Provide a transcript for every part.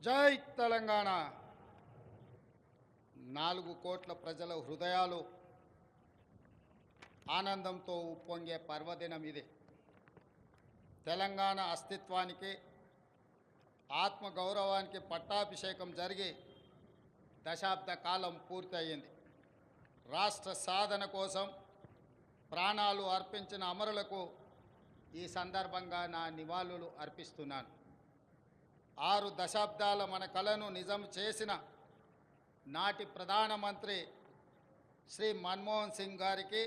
జై తెలంగాణ. 4 కోట్ల ప్రజల హృదయాలు ఆనందంతో ఉప్పొంగే పర్వదినం ఇది. తెలంగాణ అస్తిత్వానికి, ఆత్మగౌరవానికి పట్టాభిషేకం జరిగి దశాబ్ద కాలం పూర్తయింది. రాష్ట్ర సాధన కోసం ప్రాణాలు అర్పించిన అమరులకు ఈ సందర్భంగా నా నివాళులు అర్పిస్తున్నాను. 6 దశాబ్దాల మన కలను నిజం చేసిన నాటి ప్రధానమంత్రి శ్రీ మన్మోహన్ సింగ్ గారికి,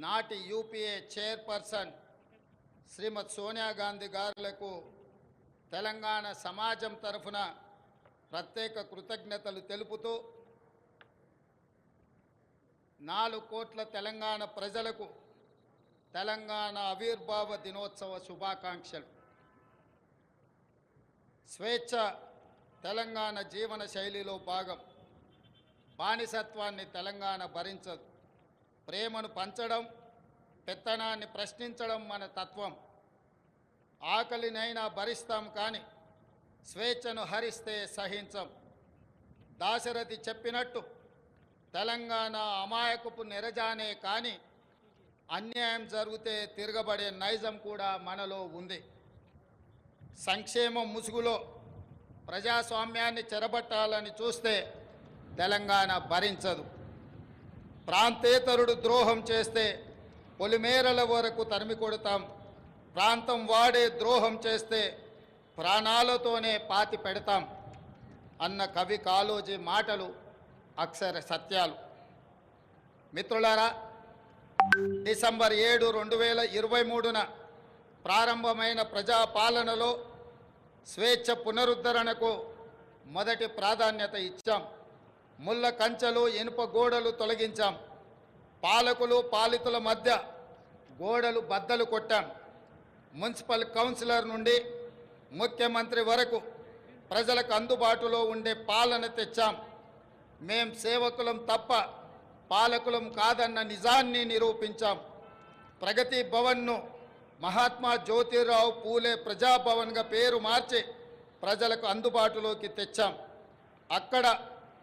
నాటి యూపీఏ చైర్పర్సన్ శ్రీమతి సోనియా గాంధీ గారులకు తెలంగాణ సమాజం తరఫున ప్రత్యేక కృతజ్ఞతలు తెలుపుతూ 4 కోట్ల తెలంగాణ ప్రజలకు తెలంగాణ ఆవిర్భావ దినోత్సవ శుభాకాంక్షలు. స్వేచ్ఛ తెలంగాణ జీవన శైలిలో భాగం. బానిసత్వాన్ని తెలంగాణ భరించదు. ప్రేమను పంచడం, పెత్తనాన్ని ప్రశ్నించడం మన తత్వం. ఆకలినైనా భరిస్తాం కానీ స్వేచ్ఛను హరిస్తే సహించం. దాశరథి చెప్పినట్టు తెలంగాణ అమాయకపు నెరజానే కానీ అన్యాయం జరిగితే తిరగబడే నైజం కూడా మనలో ఉంది. సంక్షేమం ముసుగులో ప్రజాస్వామ్యాన్ని చెరబట్టాలని చూస్తే తెలంగాణ భరించదు. ప్రాంతేతరుడు ద్రోహం చేస్తే పొలిమేరల వరకు తరిమి కొడతాం. ప్రాంతం వాడే ద్రోహం చేస్తే ప్రాణాలతోనే పాతి పెడతాం అన్న కవి కాళోజీ మాటలు అక్షర సత్యాలు. మిత్రులారా, డిసెంబర్ 7, 2023న ప్రారంభమైన ప్రజాపాలనలో స్వేచ్ఛ పునరుద్ధరణకు మొదటి ప్రాధాన్యత ఇచ్చాం. ముళ్ళ కంచెలు, ఇనుప గోడలు తొలగించాం. పాలకులు పాలితుల మధ్య గోడలు బద్దలు కొట్టాం. మున్సిపల్ కౌన్సిలర్ నుండి ముఖ్యమంత్రి వరకు ప్రజలకు అందుబాటులో ఉండే పాలన తెచ్చాం. మేం సేవకులం తప్ప పాలకులం కాదన్న నిజాన్ని నిరూపించాం. ప్రగతి భవన్ను మహాత్మా జ్యోతిరావు పూలే ప్రజాభవన్గా పేరు మార్చి ప్రజలకు అందుబాటులోకి తెచ్చాం. అక్కడ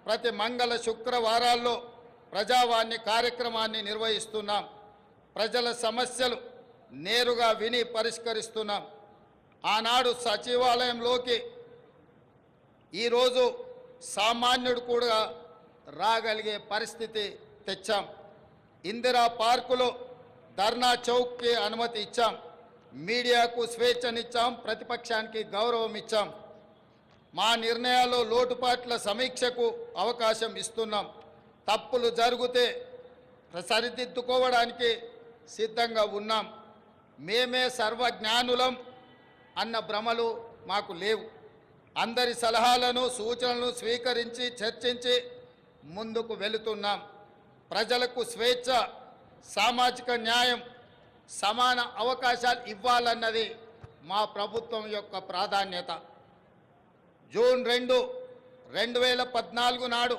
ప్రతి మంగళ శుక్రవారాల్లో ప్రజావాణి కార్యక్రమాన్ని నిర్వహిస్తున్నాం. ప్రజల సమస్యలు నేరుగా విని పరిష్కరిస్తున్నాం. ఆనాడు సచివాలయంలోకి ఈరోజు సామాన్యుడు కూడా రాగలిగే పరిస్థితి తెచ్చాం. ఇందిరా పార్కులో ధర్నా చౌక్కి అనుమతి ఇచ్చాం. మీడియాకు స్వేచ్ఛనిచ్చాం. ప్రతిపక్షానికి గౌరవం ఇచ్చాం. మా నిర్ణయాల్లో లోటుపాట్ల సమీక్షకు అవకాశం ఇస్తున్నాం. తప్పులు జరిగితే సరిదిద్దుకోవడానికి సిద్ధంగా ఉన్నాం. మేమే సర్వజ్ఞానులం అన్న భ్రమలు మాకు లేవు. అందరి సలహాలను, సూచనలను స్వీకరించి చర్చించి ముందుకు వెళుతున్నాం. ప్రజలకు స్వేచ్ఛ, సామాజిక న్యాయం, సమాన అవకాశాలు ఇవ్వాలన్నది మా ప్రభుత్వం యొక్క ప్రాధాన్యత. జూన్ 2, 2014 నాడు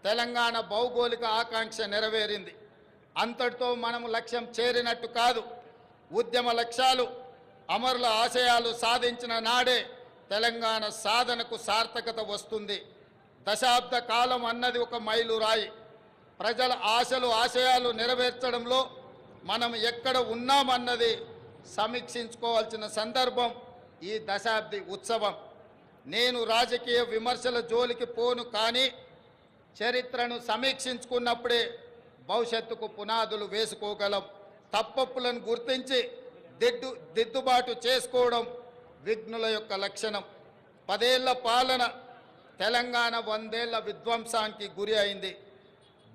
తెలంగాణ భౌగోళిక ఆకాంక్ష నెరవేరింది. అంతటితో మనము లక్ష్యం చేరినట్టు కాదు. ఉద్యమ లక్ష్యాలు, అమరుల ఆశయాలు సాధించిన నాడే తెలంగాణ సాధనకు సార్థకత వస్తుంది. దశాబ్ద కాలం అన్నది ఒక మైలురాయి. ప్రజల ఆశలు, ఆశయాలు నెరవేర్చడంలో మనం ఎక్కడ ఉన్నామన్నది సమీక్షించుకోవాల్సిన సందర్భం ఈ దశాబ్ది ఉత్సవం. నేను రాజకీయ విమర్శల జోలికి పోను, కానీ చరిత్రను సమీక్షించుకున్నప్పుడే భవిష్యత్తుకు పునాదులు వేసుకోగలం. తప్పప్పులను గుర్తించి దిద్దుబాటు చేసుకోవడం విఘ్నుల యొక్క లక్షణం. 10 ఏళ్ల పాలన తెలంగాణ 100 ఏళ్ల విధ్వంసానికి గురి అయింది.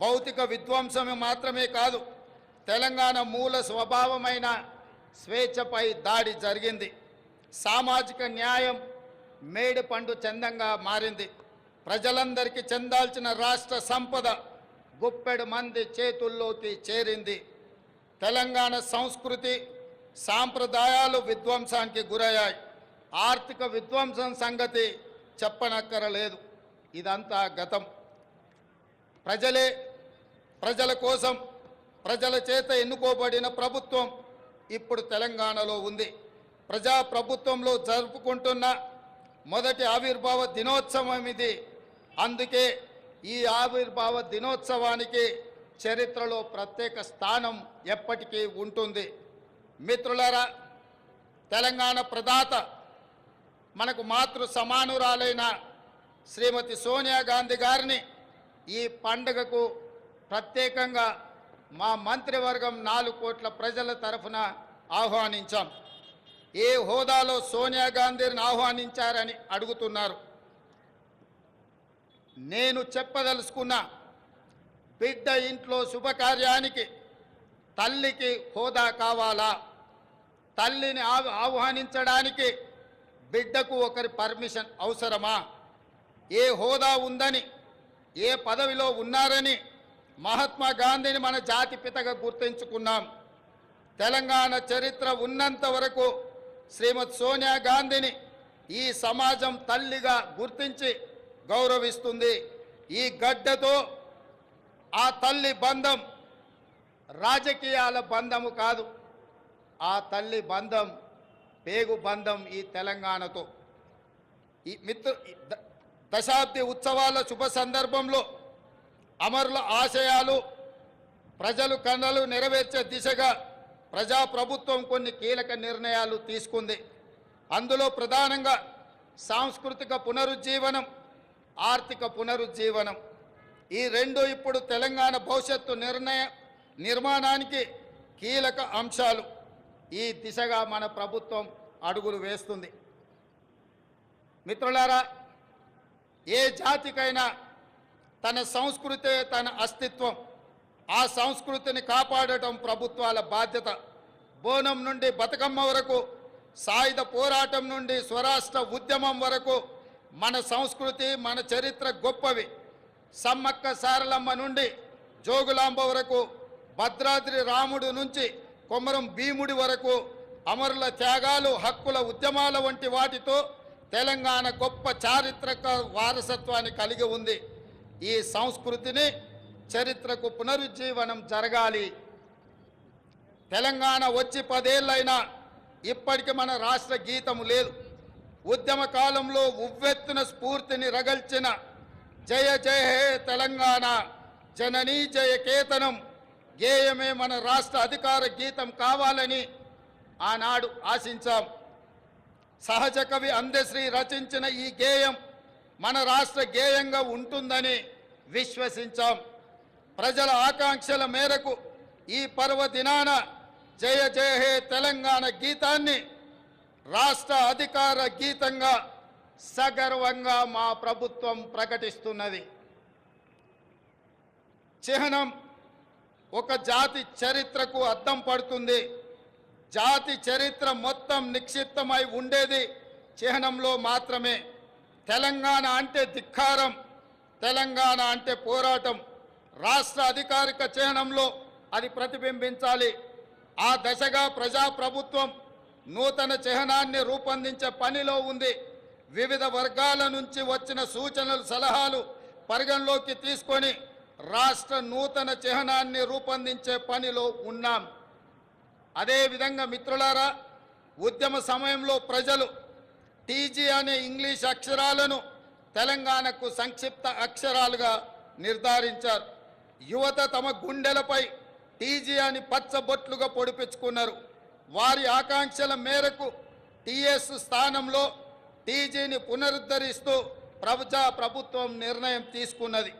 భౌతిక విధ్వంసమే మాత్రమే కాదు, తెలంగాణ మూల స్వభావమైన స్వేచ్ఛపై దాడి జరిగింది. సామాజిక న్యాయం మేడి పండు చందంగా మారింది. ప్రజలందరికీ చెందాల్సిన రాష్ట్ర సంపద గుప్పెడు మంది చేతుల్లోకి చేరింది. తెలంగాణ సంస్కృతి, సాంప్రదాయాలు విధ్వంసానికి గురయ్యాయి. ఆర్థిక విధ్వంసం సంగతి చెప్పనక్కరలేదు. ఇదంతా గతం. ప్రజలే, ప్రజల కోసం, ప్రజల చేత ఎన్నుకోబడిన ప్రభుత్వం ఇప్పుడు తెలంగాణలో ఉంది. ప్రజాప్రభుత్వంలో జరుపుకుంటున్న మొదటి ఆవిర్భావ దినోత్సవం ఇది. అందుకే ఈ ఆవిర్భావ దినోత్సవానికి చరిత్రలో ప్రత్యేక స్థానం ఎప్పటికీ ఉంటుంది. మిత్రులారా, తెలంగాణ ప్రదాత మనకు మాతృ సమానురాలైన శ్రీమతి సోనియా గాంధీ గారిని ఈ పండుగకు ప్రత్యేకంగా మా మంత్రివర్గం 4 కోట్ల ప్రజల తరఫున ఆహ్వానించాం. ఏ హోదాలో సోనియా గాంధీని ఆహ్వానించారని అడుగుతున్నారు. నేను చెప్పదలుచుకున్న బిడ్డ ఇంట్లో శుభకార్యానికి తల్లికి హోదా కావాలా? తల్లిని ఆహ్వానించడానికి బిడ్డకు ఒకరి పర్మిషన్ అవసరమా? ఏ హోదా ఉందని, ఏ పదవిలో ఉన్నారని మహాత్మా గాంధీని మన జాతిపితగా గుర్తించుకున్నాం. తెలంగాణ చరిత్ర ఉన్నంత వరకు శ్రీమతి సోనియా గాంధీని ఈ సమాజం తల్లిగా గుర్తించి గౌరవిస్తుంది. ఈ గడ్డతో ఆ తల్లి బంధం రాజకీయాల బంధము కాదు, ఆ తల్లి బంధం పేగు బంధం ఈ తెలంగాణతో. ఈ దశాబ్ది ఉత్సవాల శుభ సందర్భంలో అమరుల ఆశయాలు ప్రజలు కళలు నెరవేర్చే దిశగా ప్రజాప్రభుత్వం కొన్ని కీలక నిర్ణయాలు తీసుకుంది. అందులో ప్రధానంగా సాంస్కృతిక పునరుజ్జీవనం, ఆర్థిక పునరుజ్జీవనం, ఈ రెండు ఇప్పుడు తెలంగాణ భవిష్యత్తు నిర్మాణానికి కీలక అంశాలు. ఈ దిశగా మన ప్రభుత్వం అడుగులు వేస్తుంది. మిత్రులారా, ఏ జాతికైనా తన సంస్కృతే తన అస్తిత్వం. ఆ సంస్కృతిని కాపాడటం ప్రభుత్వాల బాధ్యత. బోనం నుండి బతుకమ్మ వరకు, సాయుధ పోరాటం నుండి స్వరాష్ట్ర ఉద్యమం వరకు మన సంస్కృతి, మన చరిత్ర గొప్పవి. సమ్మక్క సారలమ్మ నుండి జోగులాంబ వరకు, భద్రాద్రి రాముడు నుంచి కొమరం భీముడి వరకు అమరుల త్యాగాలు, హక్కుల ఉద్యమాల వంటి వాటితో తెలంగాణ గొప్ప చారిత్రక వారసత్వాన్ని కలిగి ఉంది. ఈ సంస్కృతిని, చరిత్రకు పునరుజ్జీవనం జరగాలి. తెలంగాణ వచ్చి 10 ఏళ్ళైనా ఇప్పటికి మన రాష్ట్ర గీతము లేదు. ఉద్యమ కాలంలో ఉవ్వెత్తున స్ఫూర్తిని రగల్చిన జయ జయ హే తెలంగాణ జననీ జయ కేతనం గేయమే మన రాష్ట్ర అధికార గీతం కావాలని ఆనాడు ఆశించాం. సహజ కవి అందశ్రీ రచించిన ఈ గేయం మన రాష్ట్ర గేయంగా ఉంటుందని విశ్వసించాం. ప్రజల ఆకాంక్షల మేరకు ఈ పర్వదినాన జయ జయ హే తెలంగాణ గీతాన్ని రాష్ట్ర అధికార గీతంగా సగర్వంగా మా ప్రభుత్వం ప్రకటిస్తున్నది. చిహ్నం ఒక జాతి చరిత్రకు అద్దం పడుతుంది. జాతి చరిత్ర మొత్తం నిక్షిప్తమై ఉండేది చిహ్నంలో మాత్రమే. తెలంగాణ అంటే ధిక్కారం, తెలంగాణ అంటే పోరాటం. రాష్ట్ర అధికారిక చిహ్నంలో అది ప్రతిబింబించాలి. ఆ దశగా ప్రజాప్రభుత్వం నూతన చిహ్నాన్ని రూపొందించే పనిలో ఉంది. వివిధ వర్గాల నుంచి వచ్చిన సూచనలు, సలహాలు పరిగణలోకి తీసుకొని రాష్ట్ర నూతన చిహ్నాన్ని రూపొందించే పనిలో ఉన్నాం. అదేవిధంగా మిత్రులారా, ఉద్యమ సమయంలో ప్రజలు టీజీ అనే ఇంగ్లీష్ అక్షరాలను తెలంగాణకు సంక్షిప్త అక్షరాలుగా నిర్ధారించారు. యువత తమ గుండెలపై టీజీ అని పచ్చబొట్లుగా పొడిపించుకున్నారు. వారి ఆకాంక్షల మేరకు టీఎస్ స్థానంలో టీజీని పునరుద్ధరిస్తూ ప్రభుత్వం నిర్ణయం తీసుకున్నది.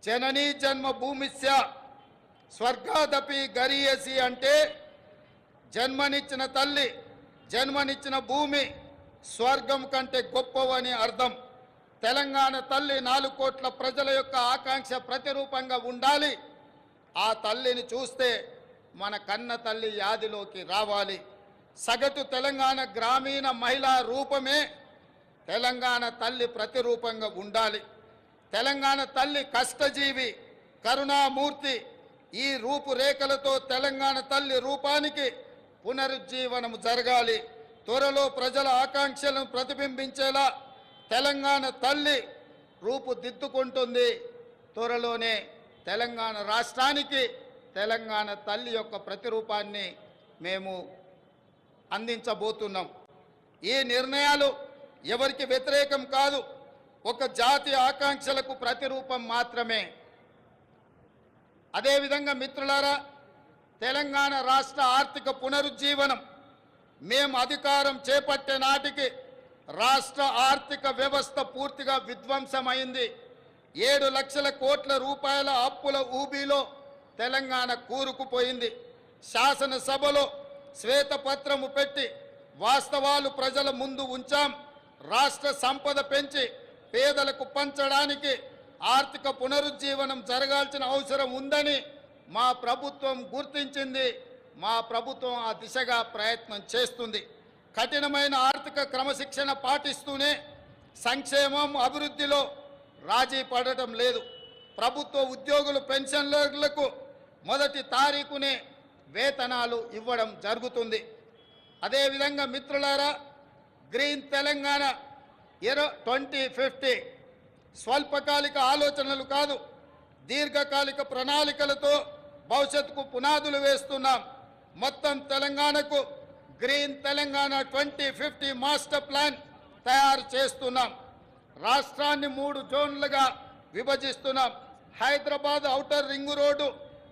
జననీ జన్మభూమిస్య స్వర్గాదపి గరీయసి అంటే జన్మనిచ్చిన తల్లి, జన్మనిచ్చిన భూమి స్వర్గం కంటే గొప్పవని అర్థం. తెలంగాణ తల్లి 4 కోట్ల ప్రజల యొక్క ఆకాంక్ష ప్రతిరూపంగా ఉండాలి. ఆ తల్లిని చూస్తే మన కన్న తల్లి యాదిలోకి రావాలి. సగటు తెలంగాణ గ్రామీణ మహిళా రూపమే తెలంగాణ తల్లి ప్రతిరూపంగా ఉండాలి. తెలంగాణ తల్లి కష్టజీవి, కరుణామూర్తి. ఈ రూపురేఖలతో తెలంగాణ తల్లి రూపానికి పునరుజ్జీవనం జరగాలి. త్వరలో ప్రజల ఆకాంక్షలను ప్రతిబింబించేలా తెలంగాణ తల్లి రూపుదిద్దుకుంటుంది. త్వరలోనే తెలంగాణ రాష్ట్రానికి తెలంగాణ తల్లి యొక్క ప్రతిరూపాన్ని మేము అందించబోతున్నాం. ఈ నిర్ణయాలు ఎవరికి వ్యతిరేకం కాదు, ఒక జాతి ఆకాంక్షలకు ప్రతిరూపం మాత్రమే. అదేవిధంగా మిత్రులారా, తెలంగాణ రాష్ట్ర ఆర్థిక పునరుజ్జీవనం మేము అధికారం చేపట్టే నాటికి రాష్ట్ర ఆర్థిక వ్యవస్థ పూర్తిగా విధ్వంసమైంది. 7 లక్షల కోట్ల రూపాయల అప్పుల ఊబిలో తెలంగాణ కూరుకుపోయింది. శాసనసభలో శ్వేతపత్రము పెట్టి వాస్తవాలు ప్రజల ముందు ఉంచాం. రాష్ట్ర సంపద పెంచి పేదలకు పంచడానికి ఆర్థిక పునరుజ్జీవనం జరగాల్సిన అవసరం ఉందని మా ప్రభుత్వం గుర్తించింది. మా ప్రభుత్వం ఆ దిశగా ప్రయత్నం చేస్తుంది. కఠినమైన ఆర్థిక క్రమశిక్షణ పాటిస్తూనే సంక్షేమం అభివృద్ధిలో రాజీ పడటం లేదు. ప్రభుత్వ ఉద్యోగులు పెన్షన్లకు మొదటి తారీఖునే వేతనాలు ఇవ్వడం జరుగుతుంది. అదేవిధంగా మిత్రులారా, గ్రీన్ తెలంగాణ 2050 స్వల్పకాలిక ఆలోచనలు కాదు, దీర్ఘకాలిక ప్రణాళికలతో భవిష్యత్తుకు పునాదులు వేస్తున్నాం. మొత్తం తెలంగాణకు గ్రీన్ తెలంగాణ 2050 మాస్టర్ ప్లాన్ తయారు చేస్తున్నాం. రాష్ట్రాన్ని 3 జోన్లుగా విభజిస్తున్నాం. హైదరాబాద్ ఔటర్ రింగ్ రోడ్డు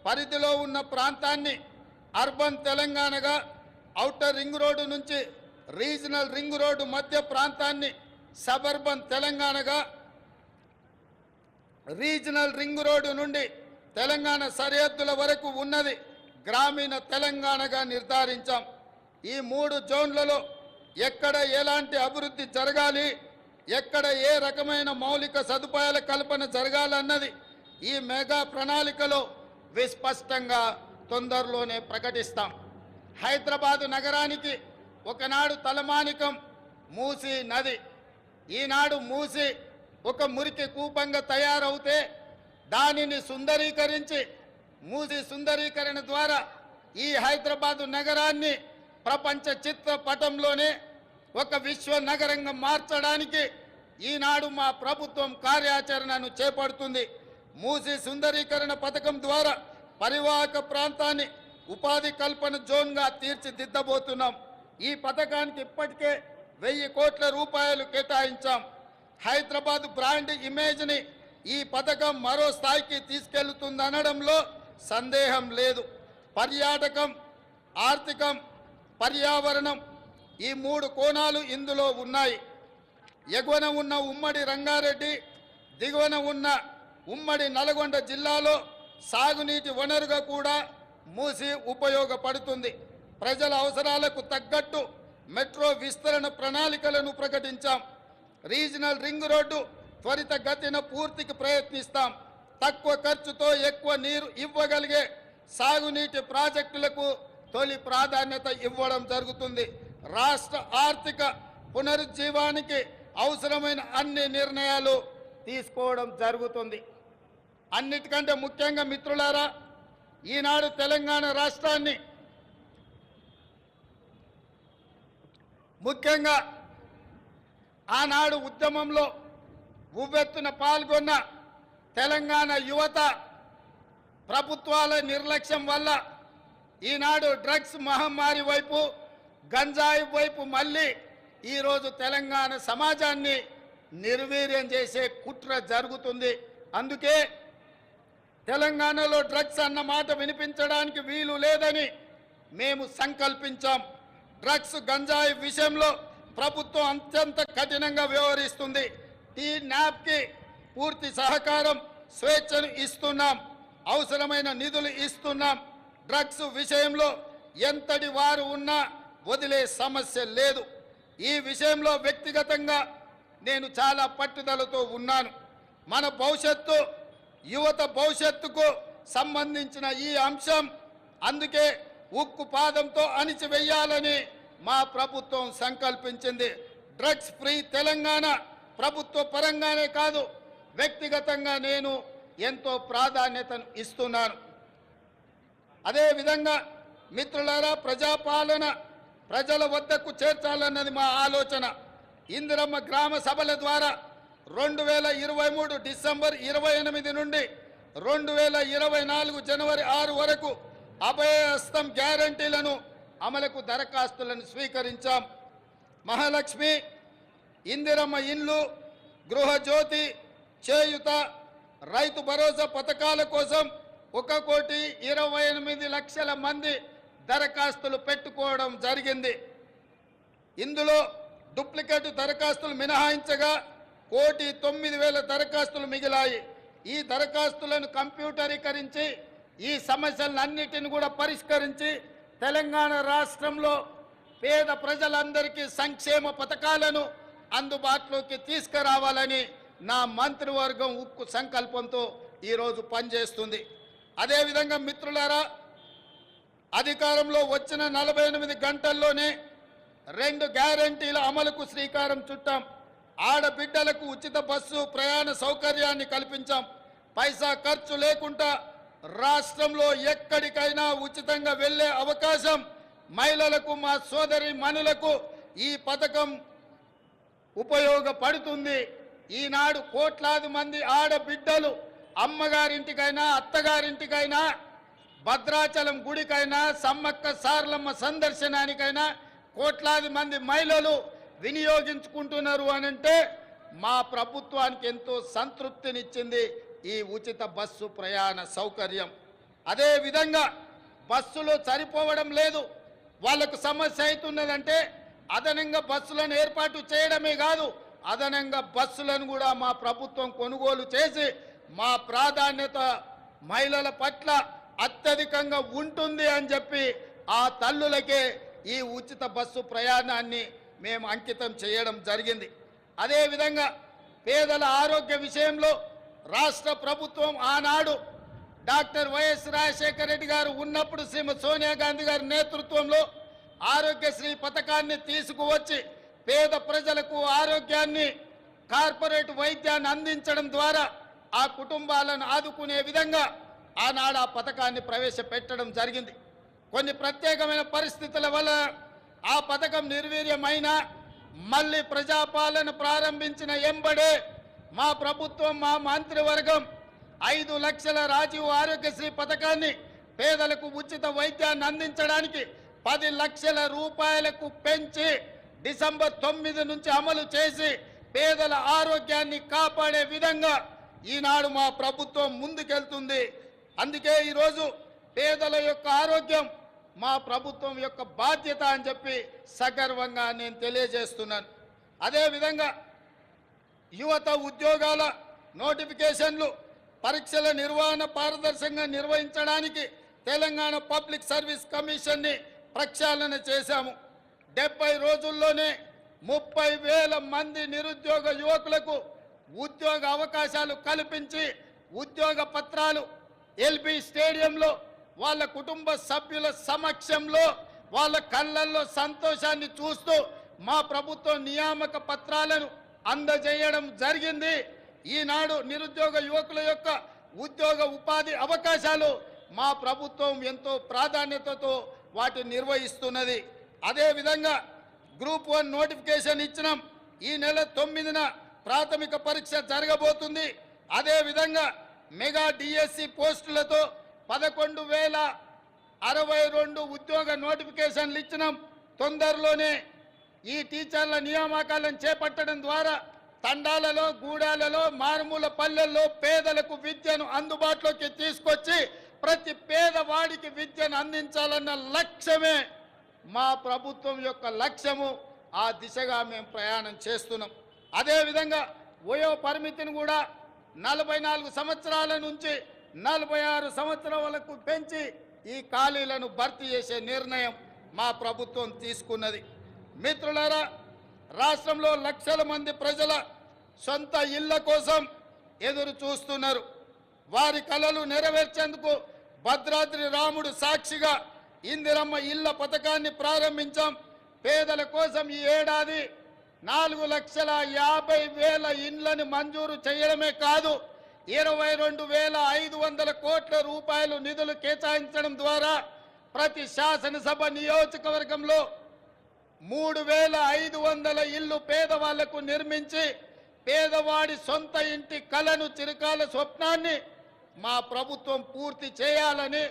పరిధిలో ఉన్న ప్రాంతాన్ని అర్బన్ తెలంగాణగా, ఔటర్ రింగ్ రోడ్డు నుంచి రీజనల్ రింగ్ రోడ్డు మధ్య ప్రాంతాన్ని సబర్బన్ తెలంగాణగా, రీజనల్ రింగ్ రోడ్డు నుండి తెలంగాణ సరిహద్దుల వరకు ఉన్నది గ్రామీణ తెలంగాణగా నిర్ధారించాం. ఈ 3 జోన్లలో ఎక్కడ ఎలాంటి అభివృద్ధి జరగాలి, ఎక్కడ ఏ రకమైన మౌలిక సదుపాయాల కల్పన జరగాలన్నది ఈ మెగా ప్రణాళికలో విస్పష్టంగా తొందరలోనే ప్రకటిస్తాం. హైదరాబాదు నగరానికి ఒకనాడు తలమానికం మూసీ నది. ఈనాడు మూసీ ఒక మురికి కూపంగా తయారవుతే దానిని సుందరీకరించి, మూసీ సుందరీకరణ ద్వారా ఈ హైదరాబాదు నగరాన్ని ప్రపంచ చిత్రపటంలోనే ఒక విశ్వ నగరంగా మార్చడానికి ఈనాడు మా ప్రభుత్వం కార్యాచరణను చేపడుతుంది. మూసీ సుందరీకరణ పథకం ద్వారా పరివాహక ప్రాంతాన్ని ఉపాధి కల్పన జోన్గా తీర్చిదిద్దబోతున్నాం. ఈ పథకానికి ఇప్పటికే 1000 కోట్ల రూపాయలు కేటాయించాం. హైదరాబాద్ బ్రాండ్ ఇమేజ్ని ఈ పథకం మరో స్థాయికి తీసుకెళ్తుందనడంలో సందేహం లేదు. పర్యాటకం, ఆర్థికం, పర్యావరణం ఈ 3 కోణాలు ఇందులో ఉన్నాయి. ఎగువన ఉన్న ఉమ్మడి రంగారెడ్డి, దిగువన ఉన్న ఉమ్మడి నల్గొండ జిల్లాలో సాగునీటి వనరుగా కూడా మూసీ ఉపయోగపడుతుంది. ప్రజల అవసరాలకు తగ్గట్టు మెట్రో విస్తరణ ప్రణాళికలను ప్రకటించాం. రీజనల్ రింగ్ రోడ్డు త్వరితగతిన పూర్తికి ప్రయత్నిస్తాం. తక్కువ ఖర్చుతో ఎక్కువ నీరు ఇవ్వగలిగే సాగునీటి ప్రాజెక్టులకు తొలి ప్రాధాన్యత ఇవ్వడం జరుగుతుంది. రాష్ట్ర ఆర్థిక పునరుజ్జీవానికి అవసరమైన అన్ని నిర్ణయాలు తీసుకోవడం జరుగుతుంది. అన్నిటికంటే ముఖ్యంగా మిత్రులారా, ఈనాడు తెలంగాణ రాష్ట్రాన్ని ముఖ్యంగా ఆనాడు ఉద్యమంలో ఉవ్వెత్తున పాల్గొన్న తెలంగాణ యువత ప్రభుత్వాల నిర్లక్ష్యం వల్ల ఈనాడు డ్రగ్స్ మహమ్మారి వైపు, గంజాయి వైపు మళ్ళీ ఈరోజు తెలంగాణ సమాజాన్ని నిర్వీర్యం చేసే కుట్ర జరుగుతుంది. అందుకే తెలంగాణలో డ్రగ్స్ అన్న మాట వినిపించడానికి వీలు లేదని మేము సంకల్పించాం. డ్రగ్స్, గంజాయి విషయంలో ప్రభుత్వం అత్యంత కఠినంగా వ్యవహరిస్తుంది. టీ-న్యాప్కి పూర్తి సహకారం, స్వేచ్ఛను ఇస్తున్నాం. అవసరమైన నిధులు ఇస్తున్నాం. డ్రగ్స్ విషయంలో ఎంతటి వారు ఉన్నా వదిలే సమస్య లేదు. ఈ విషయంలో వ్యక్తిగతంగా నేను చాలా పట్టుదలతో ఉన్నాను. మన భవిష్యత్తు, యువత భవిష్యత్తుకు సంబంధించిన ఈ అంశం అందుకే ఉక్కు పాదంతో అణిచివేయాలని మా ప్రభుత్వం సంకల్పించింది. డ్రగ్స్ ఫ్రీ తెలంగాణ ప్రభుత్వ పరంగానే కాదు, వ్యక్తిగతంగా నేను ఎంతో ప్రాధాన్యతను ఇస్తున్నాను. అదేవిధంగా మిత్రులారా, ప్రజాపాలన ప్రజల వద్దకు చేర్చాలన్నది మా ఆలోచన. ఇందిరమ్మ గ్రామ సభల ద్వారా 2023 డిసెంబర్ 28 నుండి 2024 జనవరి 6 వరకు అభయహస్తం గ్యారంటీలను అమలుకు దరఖాస్తులను స్వీకరించాం. మహాలక్ష్మి, ఇందిరమ్మ ఇండ్లు, గృహజ్యోతి, చేయుత, రైతు భరోసా పథకాల కోసం 1,28,00,000 మంది దరఖాస్తులు పెట్టుకోవడం జరిగింది. ఇందులో డూప్లికేట్ దరఖాస్తులు మినహాయించగా 1,09,000 దరఖాస్తులు మిగిలాయి. ఈ దరఖాస్తులను కంప్యూటరీకరించి ఈ సమస్యలన్నిటిని కూడా పరిష్కరించి తెలంగాణ రాష్ట్రంలో పేద ప్రజలందరికీ సంక్షేమ పథకాలను అందుబాటులోకి తీసుకురావాలని నా మంత్రివర్గం ఉక్కు సంకల్పంతో ఈరోజు పనిచేస్తుంది. అదేవిధంగా మిత్రులారా, అధికారంలో వచ్చిన 48 గంటల్లోనే 2 గ్యారంటీల అమలుకు శ్రీకారం చుట్టాం. ఆడబిడ్డలకు ఉచిత బస్సు ప్రయాణ సౌకర్యాన్ని కల్పించాం. పైసా ఖర్చు లేకుండా రాష్ట్రంలో ఎక్కడికైనా ఉచితంగా వెళ్ళే అవకాశం మహిళలకు, మా సోదరి మనులకు ఈ పథకం ఉపయోగపడుతుంది. ఈనాడు కోట్లాది మంది ఆడబిడ్డలు అమ్మగారింటికైనా అత్తగారింటికైనా భద్రాచలం గుడికైనా సమ్మక్క సారలమ్మ సందర్శనానికైనా కోట్లాది మంది మహిళలు వినియోగించుకుంటున్నారు అనంటే మా ప్రభుత్వానికి ఎంతో సంతృప్తినిచ్చింది ఈ ఉచిత బస్సు ప్రయాణ సౌకర్యం. అదేవిధంగా బస్సులు సరిపోవడం లేదు, వాళ్లకు సమస్య అవుతున్నదంటే అదనంగా బస్సులను ఏర్పాటు చేయడమే కాదు, అదనంగా బస్సులను కూడా మా ప్రభుత్వం కొనుగోలు చేసి మా ప్రాధాన్యత మహిళల పట్ల అత్యధికంగా ఉంటుంది అని చెప్పి ఆ తల్లులకే ఈ ఉచిత బస్సు ప్రయాణాన్ని మేము అంకితం చేయడం జరిగింది. అదేవిధంగా పేదల ఆరోగ్య విషయంలో రాష్ట్ర ప్రభుత్వం ఆనాడు డాక్టర్ వైఎస్ రాజశేఖర రెడ్డి గారు ఉన్నప్పుడు శ్రీమతి సోనియా గాంధీ గారి నేతృత్వంలో ఆరోగ్యశ్రీ పథకాన్ని తీసుకువచ్చి పేద ప్రజలకు ఆరోగ్యాన్ని, కార్పొరేట్ వైద్యాన్ని అందించడం ద్వారా ఆ కుటుంబాలను ఆదుకునే విధంగా ఆనాడు ఆ పథకాన్ని ప్రవేశపెట్టడం జరిగింది. కొన్ని ప్రత్యేకమైన పరిస్థితుల వల్ల ఆ పథకం నిర్వీర్యమైన మళ్ళీ ప్రజాపాలన ప్రారంభించిన ఎంబడే మా ప్రభుత్వం, మా మంత్రివర్గం 5 లక్షల రాజీవ్ ఆరోగ్యశ్రీ పథకాన్ని పేదలకు ఉచిత వైద్యాన్ని అందించడానికి 10 లక్షల రూపాయలకు పెంచి డిసెంబర్ 9 నుంచి అమలు చేసి పేదల ఆరోగ్యాన్ని కాపాడే విధంగా ఈనాడు మా ప్రభుత్వం ముందుకెళ్తుంది. అందుకే ఈరోజు పేదల యొక్క ఆరోగ్యం మా ప్రభుత్వం యొక్క బాధ్యత అని చెప్పి సగర్వంగా నేను తెలియజేస్తున్నాను. అదేవిధంగా యువత ఉద్యోగాల నోటిఫికేషన్లు, పరీక్షల నిర్వహణ పారదర్శకంగా నిర్వహించడానికి తెలంగాణ పబ్లిక్ సర్వీస్ కమిషన్ని ప్రక్షాళన చేశాము. 70 రోజుల్లోనే 30,000 మంది నిరుద్యోగ యువకులకు ఉద్యోగ అవకాశాలు కల్పించి ఉద్యోగ పత్రాలు ఎల్బీ స్టేడియంలో వాళ్ళ కుటుంబ సభ్యుల సమక్షంలో వాళ్ళ కళ్ళల్లో సంతోషాన్ని చూస్తూ మా ప్రభుత్వ నియామక పత్రాలను అందజేయడం జరిగింది. ఈనాడు నిరుద్యోగ యువకుల యొక్క ఉద్యోగ ఉపాధి అవకాశాలు మా ప్రభుత్వం ఎంతో ప్రాధాన్యతతో వాటిని నిర్వహిస్తున్నది. అదేవిధంగా గ్రూప్ 1 నోటిఫికేషన్ ఇచ్చినాం. ఈ నెల 9న ప్రాథమిక పరీక్ష జరగబోతుంది. అదేవిధంగా మెగా డిఎస్సి పోస్టులతో 11,062 ఉద్యోగ నోటిఫికేషన్లు ఇచ్చినాం. తొందరలోనే ఈ టీచర్ల నియామకాలను చేపట్టడం ద్వారా తండాలలో, గూడాలలో, మారుమూల పల్లెల్లో పేదలకు విద్యను అందుబాటులోకి తీసుకొచ్చి ప్రతి పేదవాడికి విద్యను అందించాలన్న లక్ష్యమే మా ప్రభుత్వం యొక్క లక్ష్యము. ఆ దిశగా మేము ప్రయాణం చేస్తున్నాం. అదేవిధంగా వయో పరిమితిని కూడా 44 సంవత్సరాల నుంచి 46 సంవత్సరాలకు పెంచి ఈ ఖాళీలను భర్తీ చేసే నిర్ణయం మా ప్రభుత్వం తీసుకున్నది. మిత్రులారా, రాష్ట్రంలో లక్షల మంది ప్రజల సొంత ఇళ్ల కోసం ఎదురు చూస్తున్నారు. వారి కలలు నెరవేర్చేందుకు భద్రాద్రి రాముడు సాక్షిగా ఇందిరమ్మ ఇళ్ల పథకాన్ని ప్రారంభించాం. పేదల కోసం ఈ ఏడాది 4,50,000 ఇండ్లను మంజూరు చేయడమే కాదు, 22,500 కోట్ల రూపాయలు నిధులు కేటాయించడం ద్వారా ప్రతి శాసనసభ నియోజకవర్గంలో 3,500 ఇళ్లు పేదవాళ్లకు నిర్మించి పేదవాడి సొంత ఇంటి కలను, చిరకాల స్వప్నాన్ని మా ప్రభుత్వం పూర్తి చేయాలని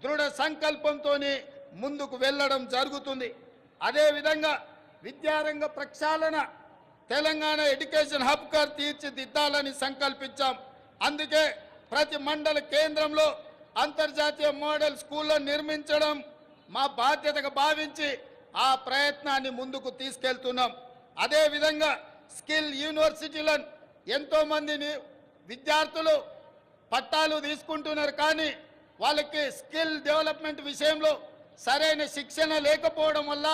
దృఢ సంకల్పంతో ముందుకు వెళ్ళడం జరుగుతుంది. అదేవిధంగా విద్యారంగ ప్రక్షాళన తెలంగాణ ఎడ్యుకేషన్ హబ్గా తీర్చిదిద్దాలని సంకల్పించాం. అందుకే ప్రతి మండల కేంద్రంలో అంతర్జాతీయ మోడల్ స్కూళ్ళను నిర్మించడం మా బాధ్యతగా భావించి ఆ ప్రయత్నాన్ని ముందుకు తీసుకెళ్తున్నాం. అదేవిధంగా స్కిల్ యూనివర్సిటీలను ఎంతోమందిని విద్యార్థులు పట్టాలు తీసుకుంటున్నారు, కానీ వాళ్ళకి స్కిల్ డెవలప్మెంట్ విషయంలో సరైన శిక్షణ లేకపోవడం వల్ల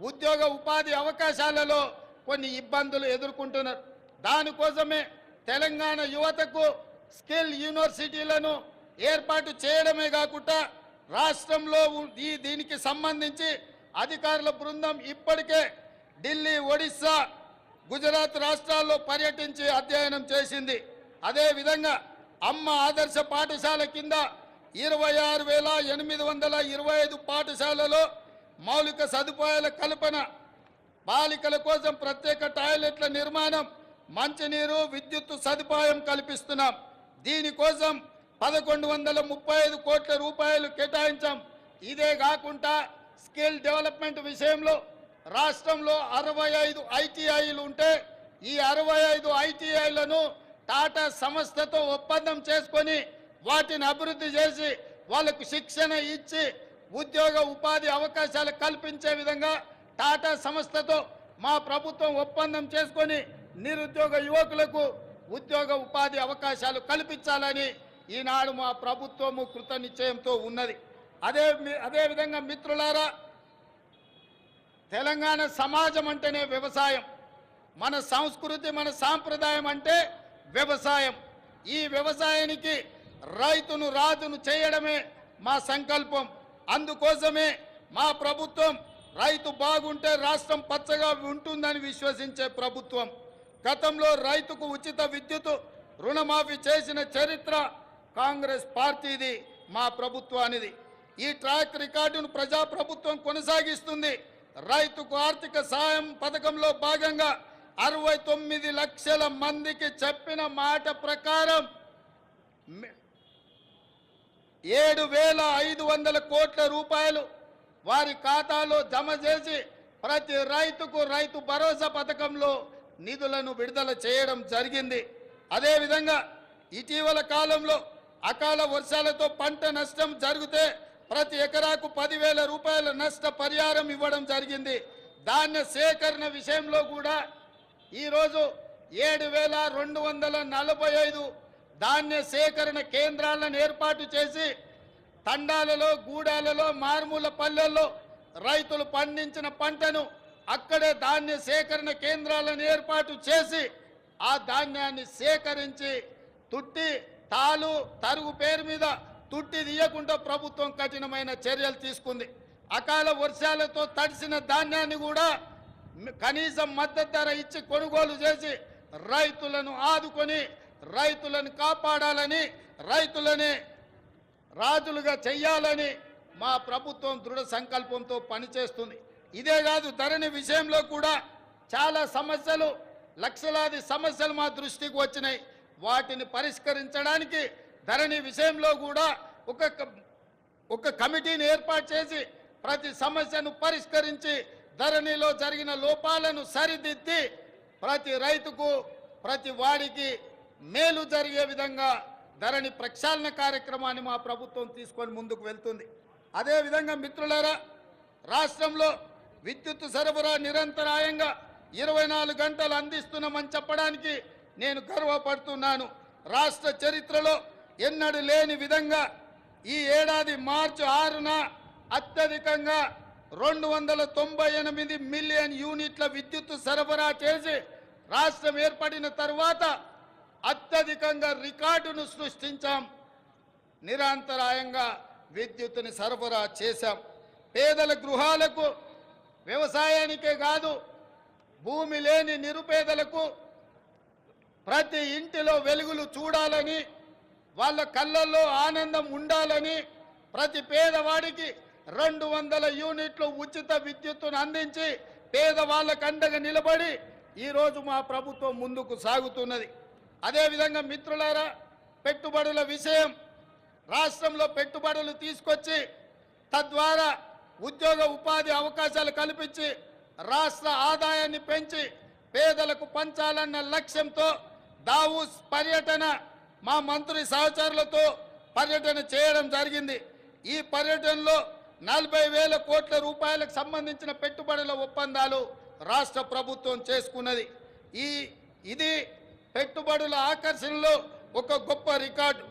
ఉద్యోగ ఉపాధి అవకాశాలలో కొన్ని ఇబ్బందులు ఎదుర్కొంటున్నారు. దానికోసమే తెలంగాణ యువతకు స్కిల్ యూనివర్సిటీలను ఏర్పాటు చేయడమే కాకుండా రాష్ట్రంలో దీనికి సంబంధించి అధికారుల బృందం ఇప్పటికే ఢిల్లీ, ఒడిశా, గుజరాత్ రాష్ట్రాల్లో పర్యటించి అధ్యయనం చేసింది. అదేవిధంగా అమ్మ ఆదర్శ పాఠశాల కింద 26,825 పాఠశాలలో మౌలిక సదుపాయాల కల్పన, బాలికల కోసం ప్రత్యేక టాయిలెట్ల నిర్మాణం, మంచినీరు, విద్యుత్ సదుపాయం కల్పిస్తున్నాం. దీనికోసం 1135 కోట్ల రూపాయలు కేటాయించాం. ఇదే కాకుండా స్కిల్ డెవలప్మెంట్ విషయంలో రాష్ట్రంలో 65 ఐటీఐలు ఉంటే ఈ 65 ఐటీఐలను టాటా సంస్థతో ఒప్పందం చేసుకొని వాటిని అభివృద్ధి చేసి వాళ్ళకు శిక్షణ ఇచ్చి ఉద్యోగ ఉపాధి అవకాశాలు కల్పించే విధంగా టాటా సంస్థతో మా ప్రభుత్వం ఒప్పందం చేసుకొని నిరుద్యోగ యువకులకు ఉద్యోగ ఉపాధి అవకాశాలు కల్పించాలని ఈనాడు మా ప్రభుత్వము కృతనిశ్చయంతో ఉన్నది. అదేవిధంగా మిత్రులారా, తెలంగాణ సమాజం అంటేనే వ్యవసాయం. మన సంస్కృతి, మన సాంప్రదాయం అంటే వ్యవసాయం. ఈ వ్యవసాయానికి రైతును రాజును చేయడమే మా సంకల్పం. అందుకోసమే మా ప్రభుత్వం రైతు బాగుంటే రాష్ట్రం పచ్చగా ఉంటుందని విశ్వసించే ప్రభుత్వం. గతంలో రైతుకు ఉచిత విద్యుత్ రుణమాఫీ చేసిన చరిత్ర కాంగ్రెస్ పార్టీది, మా ప్రభుత్వానిది. ఈ ట్రాక్ రికార్డును ప్రజాప్రభుత్వం కొనసాగిస్తుంది. రైతుకు ఆర్థిక సాయం పథకంలో భాగంగా 69 లక్షల మందికి చెప్పిన మాట ప్రకారం 7,500 కోట్ల రూపాయలు వారి ఖాతాలో జమ చేసి ప్రతి రైతుకు రైతు భరోసా పథకంలో నిధులను విడుదల చేయడం జరిగింది. అదేవిధంగా ఇటీవల కాలంలో అకాల వర్షాలతో పంట నష్టం జరిగితే ప్రతి ఎకరాకు 10,000 రూపాయల నష్ట పరిహారం ఇవ్వడం జరిగింది. ధాన్య సేకరణ విషయంలో కూడా ఈరోజు 7,245 ధాన్య సేకరణ కేంద్రాలను ఏర్పాటు చేసి తండాలలో, గూడాలలో, మారుమూల పల్లెల్లో రైతులు పండించిన పంటను అక్కడే ధాన్య సేకరణ కేంద్రాలను ఏర్పాటు చేసి ఆ ధాన్యాన్ని సేకరించి తుట్టి, తాలు, తరుగు పేరు మీద తుట్టి తీయకుండా ప్రభుత్వం కఠినమైన చర్యలు తీసుకుంది. అకాల వర్షాలతో తడిసిన ధాన్యాన్ని కూడా కనీస మద్దతు ధర ఇచ్చి కొనుగోలు చేసి రైతులను ఆదుకొని రైతులను కాపాడాలని, రైతులని రాజులుగా చెయ్యాలని మా ప్రభుత్వం దృఢ సంకల్పంతో పనిచేస్తుంది. ఇదే కాదు, ధరణి విషయంలో కూడా చాలా సమస్యలు, లక్షలాది సమస్యలు మా దృష్టికి వచ్చినాయి. వాటిని పరిష్కరించడానికి ధరణి విషయంలో కూడా ఒక కమిటీని ఏర్పాటు చేసి ప్రతి సమస్యను పరిష్కరించి ధరణిలో జరిగిన లోపాలను సరిదిద్ది ప్రతి రైతుకు, ప్రతి వాడికి మేలు జరిగే విధంగా ధరణి ప్రక్షాళన కార్యక్రమాన్ని మా ప్రభుత్వం తీసుకొని ముందుకు వెళ్తుంది. అదేవిధంగా మిత్రులారా, రాష్ట్రంలో విద్యుత్ సరఫరా నిరంతరాయంగా 24 గంటలు అందిస్తున్నామని చెప్పడానికి నేను గర్వపడుతున్నాను. రాష్ట్ర చరిత్రలో ఎన్నడూ లేని విధంగా ఈ ఏడాది మార్చి 6న అత్యధికంగా 298 మిలియన్ యూనిట్ల విద్యుత్ సరఫరా చేసి రాష్ట్రం ఏర్పడిన తర్వాత అత్యధికంగా రికార్డును సృష్టించాం. నిరంతరాయంగా విద్యుత్తుని సరఫరా చేశాం. పేదల గృహాలకు, వ్యవసాయానికే కాదు భూమి లేని నిరుపేదలకు ప్రతి ఇంటిలో వెలుగులు చూడాలని, వాళ్ళ కళ్ళల్లో ఆనందం ఉండాలని ప్రతి పేదవాడికి 200 యూనిట్లు ఉచిత విద్యుత్తును అందించి పేదవాళ్ళకు అండగా నిలబడి ఈరోజు మా ప్రభుత్వం ముందుకు సాగుతున్నది. అదేవిధంగా మిత్రులారా, పెట్టుబడుల విషయం, రాష్ట్రంలో పెట్టుబడులు తీసుకొచ్చి తద్వారా ఉద్యోగ ఉపాధి అవకాశాలు కల్పించి రాష్ట్ర ఆదాయాన్ని పెంచి పేదలకు పంచాలన్న లక్ష్యంతో దావూస్ పర్యటన మా మంత్రి సహచరులతో పర్యటన చేయడం జరిగింది. ఈ పర్యటనలో 40,000 కోట్ల రూపాయలకు సంబంధించిన పెట్టుబడుల ఒప్పందాలు రాష్ట్ర ప్రభుత్వం చేసుకున్నది. ఇది పెట్టుబడుల ఆకర్షణలో ఒక గొప్ప రికార్డు.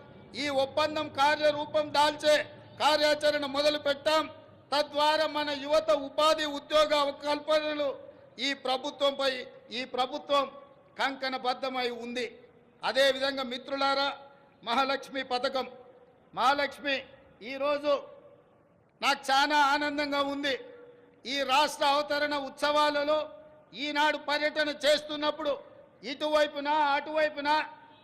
ఈ ఒప్పందం కార్యరూపం దాల్చే కార్యాచరణ మొదలు పెట్టాం. తద్వారా మన యువత ఉపాధి ఉద్యోగ కల్పనలు ఈ ప్రభుత్వం కంకణబద్ధమై ఉంది. అదేవిధంగా మిత్రులారా, మహాలక్ష్మి పథకం, మహాలక్ష్మి ఈరోజు నాకు చాలా ఆనందంగా ఉంది. ఈ రాష్ట్ర అవతరణ ఉత్సవాలలో ఈనాడు పర్యటన చేస్తున్నప్పుడు ఇటువైపున అటువైపున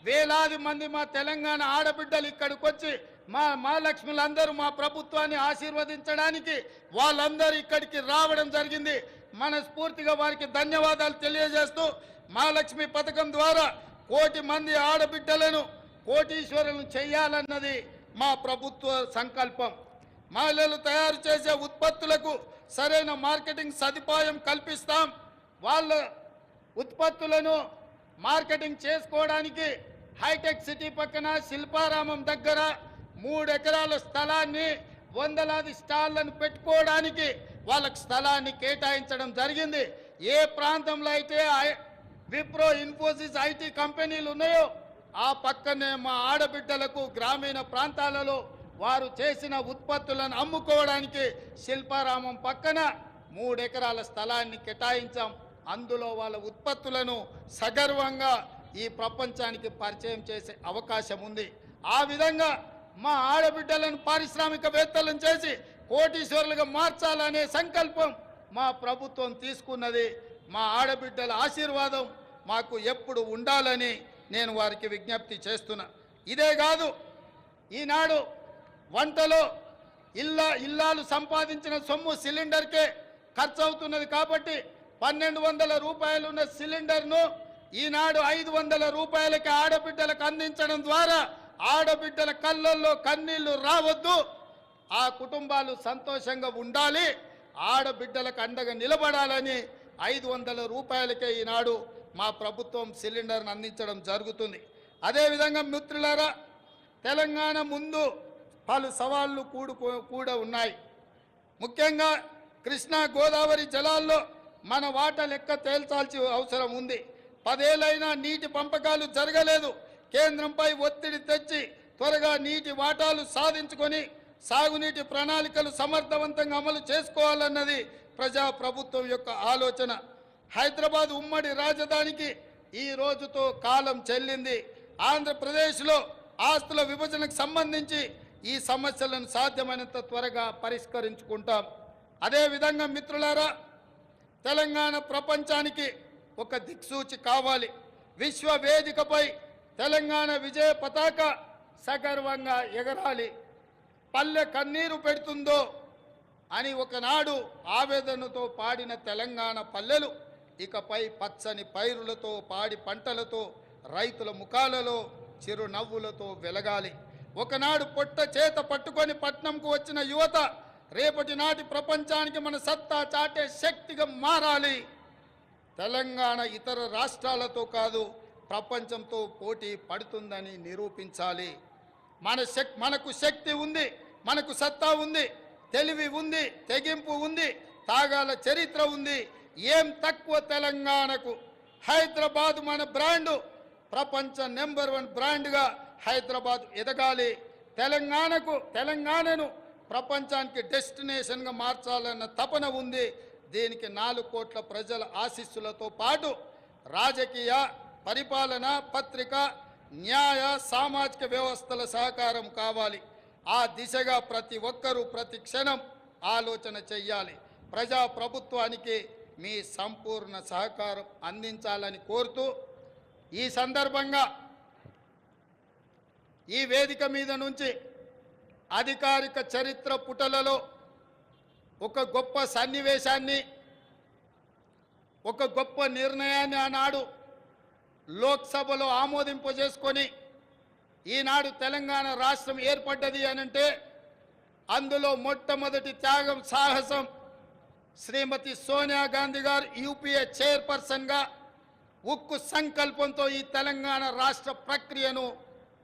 వేలాది మంది మా తెలంగాణ ఆడబిడ్డలు ఇక్కడికి వచ్చి మా మహాలక్ష్ములందరూ మా ప్రభుత్వాన్ని ఆశీర్వదించడానికి వాళ్ళందరూ ఇక్కడికి రావడం జరిగింది. మనస్ఫూర్తిగా వారికి ధన్యవాదాలు తెలియజేస్తూ మహాలక్ష్మి పథకం ద్వారా 1 కోటి మంది ఆడబిడ్డలను కోటీశ్వరులను చేయాలన్నది మా ప్రభుత్వ సంకల్పం. మహిళలు తయారు చేసే ఉత్పత్తులకు సరైన మార్కెటింగ్ సదుపాయం కల్పిస్తాం. వాళ్ళ ఉత్పత్తులను మార్కెటింగ్ చేసుకోవడానికి హైటెక్ సిటీ పక్కన శిల్పారామం దగ్గర 3 ఎకరాల స్థలాన్ని వందలాది స్టాళ్లను పెట్టుకోవడానికి వాళ్ళకి స్థలాన్ని కేటాయించడం జరిగింది. ఏ ప్రాంతంలో అయితే విప్రో, ఇన్ఫోసిస్, ఐటీ కంపెనీలు ఉన్నాయో ఆ పక్కనే మా ఆడబిడ్డలకు గ్రామీణ ప్రాంతాలలో వారు చేసిన ఉత్పత్తులను అమ్ముకోవడానికి శిల్పారామం పక్కన 3 ఎకరాల స్థలాన్ని కేటాయించాం. అందులో వాళ్ళ ఉత్పత్తులను సగర్వంగా ఈ ప్రపంచానికి పరిచయం చేసే అవకాశం ఉంది. ఆ విధంగా మా ఆడబిడ్డలను పారిశ్రామికవేత్తలను చేసి కోటీశ్వరులుగా మార్చాలనే సంకల్పం మా ప్రభుత్వం తీసుకున్నది. మా ఆడబిడ్డల ఆశీర్వాదం మాకు ఎప్పుడు ఉండాలని నేను వారికి విజ్ఞప్తి చేస్తున్నా. ఇదే కాదు, ఈనాడు వంటలో ఇల్లాలు సంపాదించిన సొమ్ము సిలిండర్కే ఖర్చు అవుతున్నది. కాబట్టి 1,200 రూపాయలు ఉన్న సిలిండర్ను ఈనాడు 500 రూపాయలకి ఆడబిడ్డలకు అందించడం ద్వారా ఆడబిడ్డల కళ్ళల్లో కన్నీళ్లు రావద్దు, ఆ కుటుంబాలు సంతోషంగా ఉండాలి, ఆడబిడ్డలకు అండగా నిలబడాలని 500 రూపాయలకే ఈనాడు మా ప్రభుత్వం సిలిండర్ను అందించడం జరుగుతుంది. అదేవిధంగా మిత్రులారా, తెలంగాణ ముందు పలు సవాళ్లు కూడా ఉన్నాయి. ముఖ్యంగా కృష్ణా గోదావరి జలాల్లో మన వాటా లెక్క తేల్చాల్సిన అవసరం ఉంది. 10 ఏళ్ళైనా నీటి పంపకాలు జరగలేదు. కేంద్రంపై ఒత్తిడి తెచ్చి త్వరగా నీటి వాటాలు సాధించుకొని సాగునీటి ప్రణాళికలు సమర్థవంతంగా అమలు చేసుకోవాలన్నది ప్రభుత్వం యొక్క ఆలోచన. హైదరాబాద్ ఉమ్మడి రాజధానికి ఈ రోజుతో కాలం చెల్లింది. ఆంధ్రప్రదేశ్లో ఆస్తుల విభజనకు సంబంధించి ఈ సమస్యలను సాధ్యమైనంత త్వరగా పరిష్కరించుకుంటాం. అదేవిధంగా మిత్రులారా, తెలంగాణ ప్రపంచానికి ఒక దిక్సూచి కావాలి. విశ్వ వేదికపై తెలంగాణ విజయ పతాక సగర్వంగా ఎగరాలి. పల్లె కన్నీరు పెడుతుందో అని ఒకనాడు ఆవేదనతో పాడిన తెలంగాణ పల్లెలు ఇకపై పచ్చని పైరులతో, పాడి పంటలతో, రైతుల ముఖాలలో చిరునవ్వులతో వెలగాలి. ఒకనాడు పొట్ట చేత పట్టుకొని పట్నంకు వచ్చిన యువత రేపటి నాటి ప్రపంచానికి మన సత్తా చాటే శక్తిగా మారాలి. తెలంగాణ ఇతర రాష్ట్రాలతో కాదు, ప్రపంచంతో పోటీ పడుతుందని నిరూపించాలి. మనకు శక్తి ఉంది, మనకు సత్తా ఉంది, తెలివి ఉంది, తెగింపు ఉంది, తాగాల చరిత్ర ఉంది. ఏం తక్కువ తెలంగాణకు? హైదరాబాద్ మన బ్రాండు, ప్రపంచ నెంబర్ 1 బ్రాండ్గా హైదరాబాద్ ఎదగాలి. తెలంగాణను ప్రపంచానికి డెస్టినేషన్గా మార్చాలన్న తపన ఉంది. దీనికి 4 కోట్ల ప్రజల ఆశీస్సులతో పాటు రాజకీయ, పరిపాలన, పత్రిక, న్యాయ, సామాజిక వ్యవస్థల సహకారం కావాలి. ఆ దిశగా ప్రతి ఒక్కరూ ప్రతి క్షణం ఆలోచన చెయ్యాలి. ప్రజాప్రభుత్వానికి మీ సంపూర్ణ సహకారం అందించాలని కోరుతూ ఈ సందర్భంగా ఈ వేదిక మీద నుంచి అధికారిక చరిత్ర పుటలలో ఒక గొప్ప సన్నివేశాన్ని, ఒక గొప్ప నిర్ణయాన్ని ఆనాడు లోక్సభలో ఆమోదింపజేసుకొని ఈనాడు తెలంగాణ రాష్ట్రం ఏర్పడ్డది అనంటే అందులో మొట్టమొదటి త్యాగం, సాహసం శ్రీమతి సోనియా గాంధీ గారు యూపీఏ చైర్పర్సన్గా ఉక్కు సంకల్పంతో ఈ తెలంగాణ రాష్ట్ర ప్రక్రియను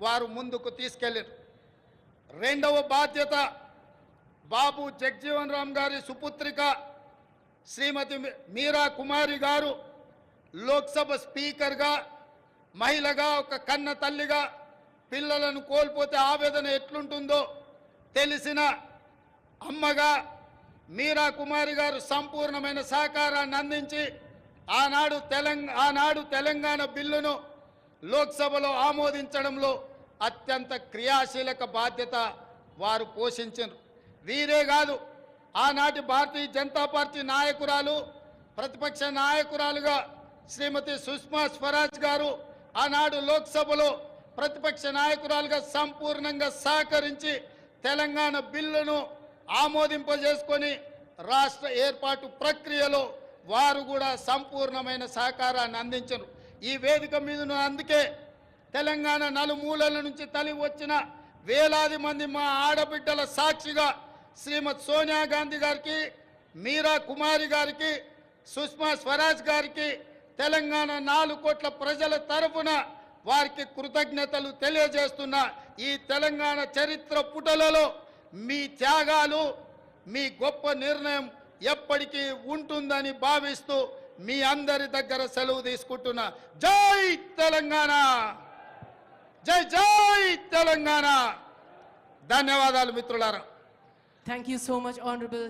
వారు ముందుకు తీసుకెళ్లారు. రెండవ బాధ్యత బాబు జగ్జీవన్ రామ్ గారి సుపుత్రిక శ్రీమతి మీరా కుమారి గారు లోక్సభ స్పీకర్గా, మహిళగా, ఒక కన్న తల్లిగా పిల్లలను కోల్పోతే ఆవేదన ఎట్లుంటుందో తెలిసిన అమ్మగా మీరా కుమారి గారు సంపూర్ణమైన సహకారాన్ని అందించి ఆనాడు తెలంగాణ బిల్లును లోక్సభలో ఆమోదించడంలో అత్యంత క్రియాశీలక బాధ్యత వారు పోషించారు. వీరే కాదు, ఆనాటి భారతీయ జనతా పార్టీ నాయకురాలు, ప్రతిపక్ష నాయకురాలుగా శ్రీమతి సుష్మా స్వరాజ్ గారు ఆనాడు లోక్సభలో ప్రతిపక్ష నాయకురాలుగా సంపూర్ణంగా సహకరించి తెలంగాణ బిల్లును ఆమోదింపజేసుకొని రాష్ట్ర ఏర్పాటు ప్రక్రియలో వారు కూడా సంపూర్ణమైన సహకారాన్ని అందించారు. ఈ వేదిక మీదను అందుకే తెలంగాణ నలుమూలల నుంచి తరలి వచ్చిన వేలాది మంది మా ఆడబిడ్డల సాక్షిగా శ్రీమతి సోనియా గాంధీ గారికి, మీరా కుమారి గారికి, సుష్మా స్వరాజ్ గారికి తెలంగాణ 4 కోట్ల ప్రజల తరఫున వారికి కృతజ్ఞతలు తెలియజేస్తున్న ఈ తెలంగాణ చరిత్ర పుటలలో మీ త్యాగాలు, మీ గొప్ప నిర్ణయం ఎప్పటికీ ఉంటుందని భావిస్తూ మీ అందరి దగ్గర సెలవు తీసుకుంటున్నా. జై తెలంగాణ, జై జై తెలంగాణ. ధన్యవాదాలు మిత్రులారా. Thank you so much, Honorable